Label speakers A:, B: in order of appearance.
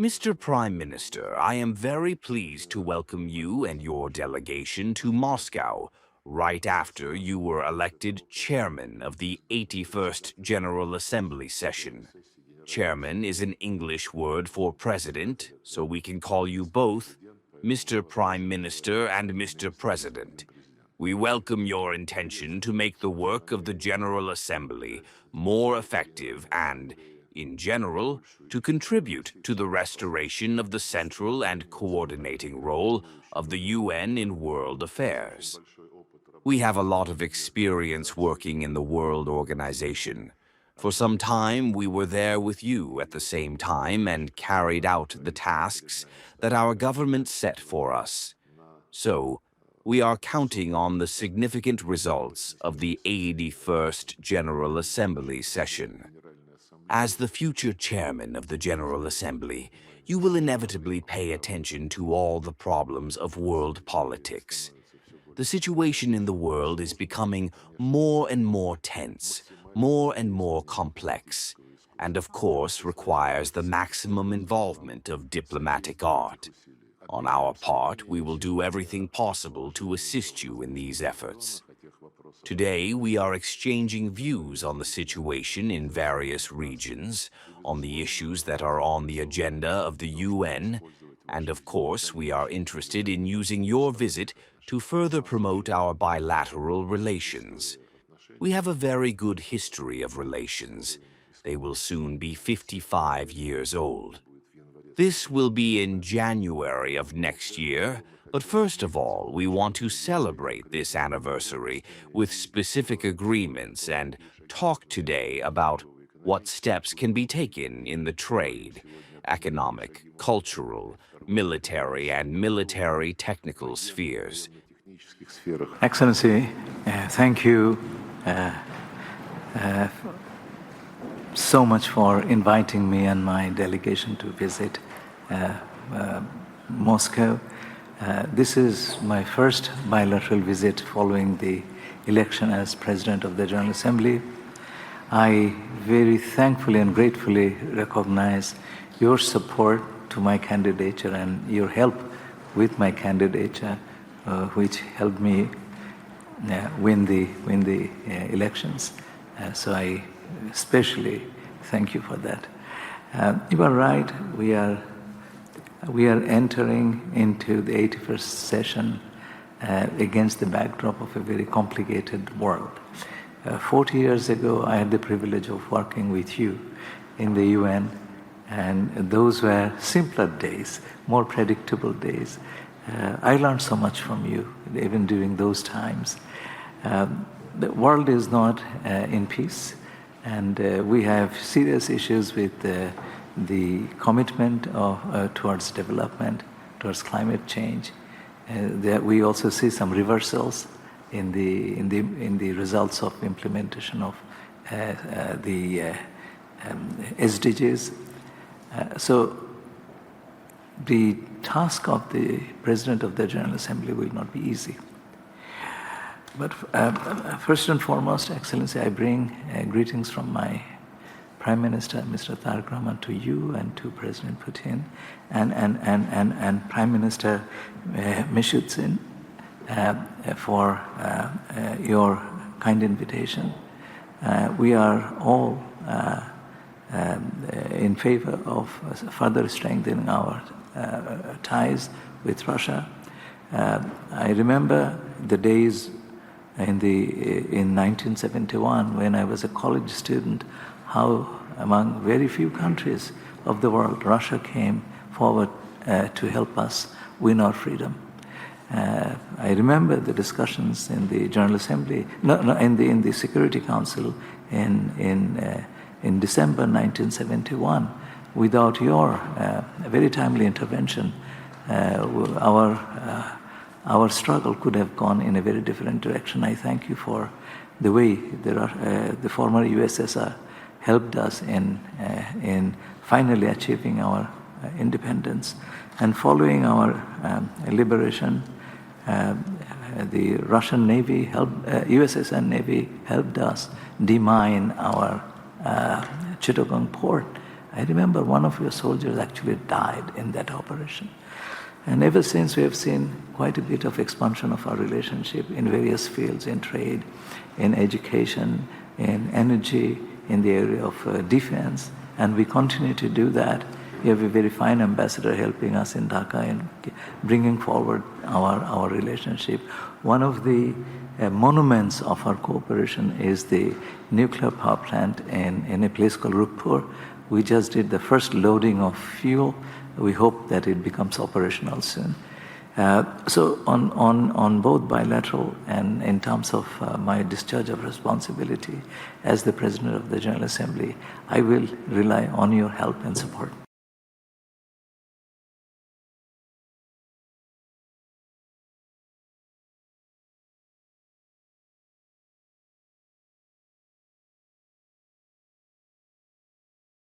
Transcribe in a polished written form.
A: Mr. Prime Minister, I am very pleased to welcome you and your delegation to Moscow right after you were elected chairman of the 81st General Assembly session. Chairman is an English word for president, so we can call you both Mr. Prime Minister and Mr. President. We welcome your intention to make the work of the General Assembly more effective and, in general, to contribute to the restoration of the central and coordinating role of the UN in world affairs. We have a lot of experience working in the World Organization. For some time, we were there with you at the same time and carried out the tasks that our government set for us. So, we are counting on the significant results of the 81st General Assembly session. As the future chairman of the General Assembly, you will inevitably pay attention to all the problems of world politics. The situation in the world is becoming more and more tense, more and more complex, and of course requires the maximum involvement of diplomatic art. On our part, we will do everything possible to assist you in these efforts. Today, we are exchanging views on the situation in various regions, on the issues that are on the agenda of the UN, and of course, we are interested in using your visit to further promote our bilateral relations. We have a very good history of relations. They will soon be 55 years old. This will be in January of next year, but first of all, we want to celebrate this anniversary with specific agreements and talk today about what steps can be taken in the trade, economic, cultural, military, and military technical spheres.
B: Excellency, thank you so much for inviting me and my delegation to visit Moscow. This is my first bilateral visit following the election as President of the General Assembly. I very thankfully and gratefully recognize your support to my candidature and your help with my candidature, which helped me win the elections. So I especially thank you for that. You are right. We are entering into the 81st session against the backdrop of a very complicated world. 40 years ago, I had the privilege of working with you in the UN, and those were simpler days, more predictable days. I learned so much from you, even during those times. The world is not in peace, and we have serious issues with the commitment towards development, towards climate change. We also see some reversals in the results of implementation of the SDGs. So the task of the President of the General Assembly will not be easy. But first and foremost, Excellency, I bring greetings from my Prime Minister, Mr. Rahman, to you and to President Putin and Prime Minister Mishustin for your kind invitation. We are all in favor of further strengthening our ties with Russia. I remember the days in 1971 when I was a college student, how among very few countries of the world, Russia came forward to help us win our freedom. I remember the discussions in the General Assembly, in the Security Council in December 1971. Without your very timely intervention, our struggle could have gone in a very different direction. I thank you for the way the former USSR helped us in finally achieving our independence. And following our liberation, the Russian Navy USSR Navy helped us demine our Chittagong port I remember one of your soldiers actually died in that operation. And ever since, we have seen quite a bit of expansion of our relationship in various fields, in trade, in education, in energy, in the area of defense, and we continue to do that. We have a very fine ambassador helping us in Dhaka in bringing forward our relationship. One of the monuments of our cooperation is the nuclear power plant in a place called Rupur. We just did the first loading of fuel. We hope that it becomes operational soon. So on both bilateral and in terms of my discharge of responsibility as the President of the General Assembly, I will rely on your help and support.